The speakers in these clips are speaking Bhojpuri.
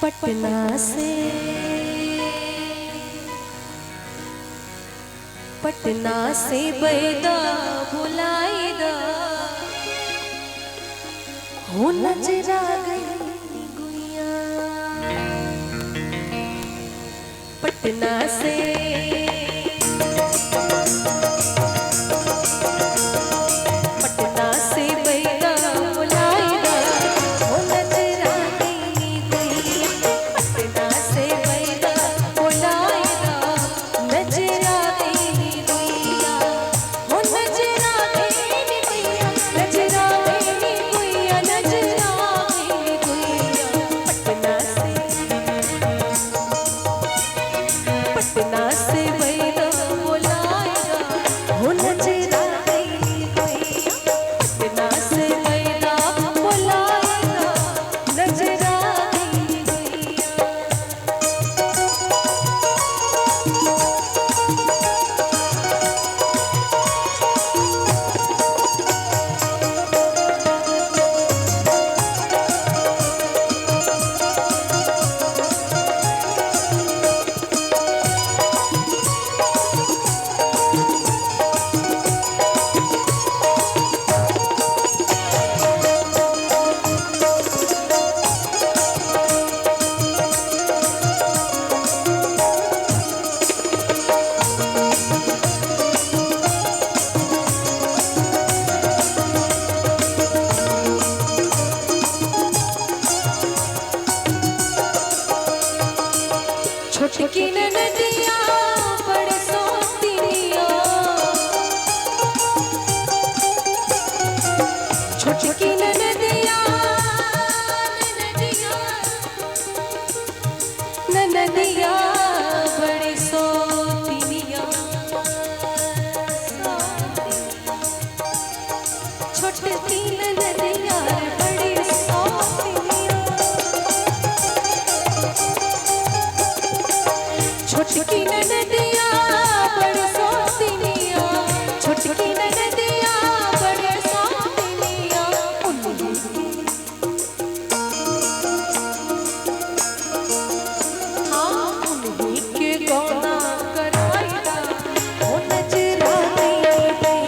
पटना से बैदा बुलाएगा हो नजरा गई गुइया। पटना से छोटकी नदिया बड़ सोतिनिया, छोटकी नदिया नदिया बड़ी सोतिनिया, छोटकी नदिया बड़ी सोतिनिया, छोटकी नदिया बड़ी सोतिनिया, छोटकी नदिया बड़ी सोतिनिया। हाँ उन्हीं के गौना कराइला हो नजरा गई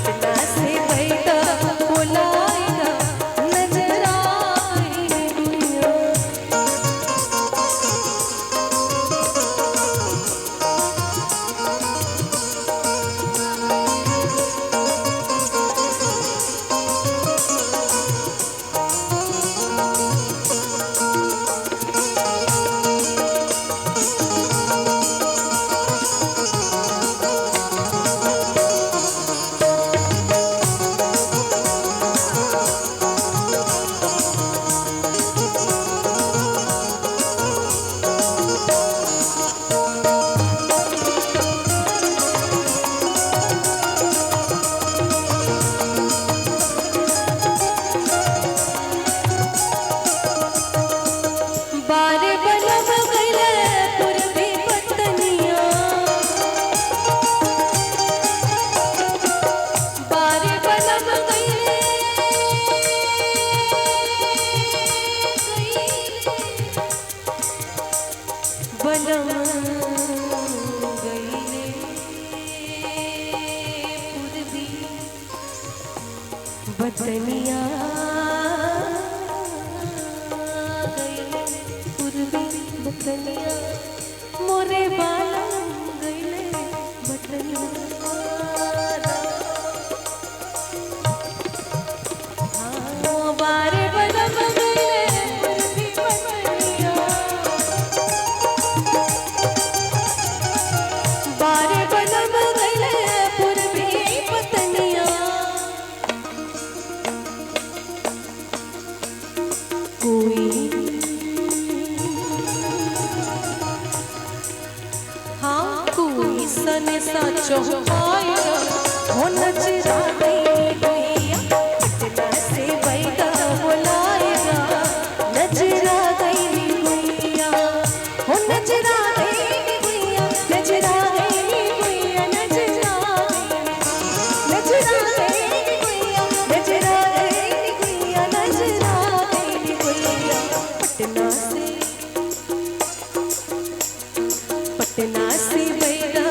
पटना से बैदा बुलाइला नजरा गई दुनिया। बतनिया गईले पूर्वी बतनिया मोरे बाला गईले बतनिया। हाँ बारे बलम गईले पूर्वी बतनिया, बारे बलम गईले पूर्वी बतनिया। कोई हाँ कोई सन सा चौपाया हो नजरा गई गुइया। पटना से बैदा बुलाएगा नजरा गई गुइया हो नजरा गई गुइया, नजरा गई गुइया, नजरा गई गुइया, नजरा गई गुइया, नजरा गई गुइया। पटना से पटना से बैदा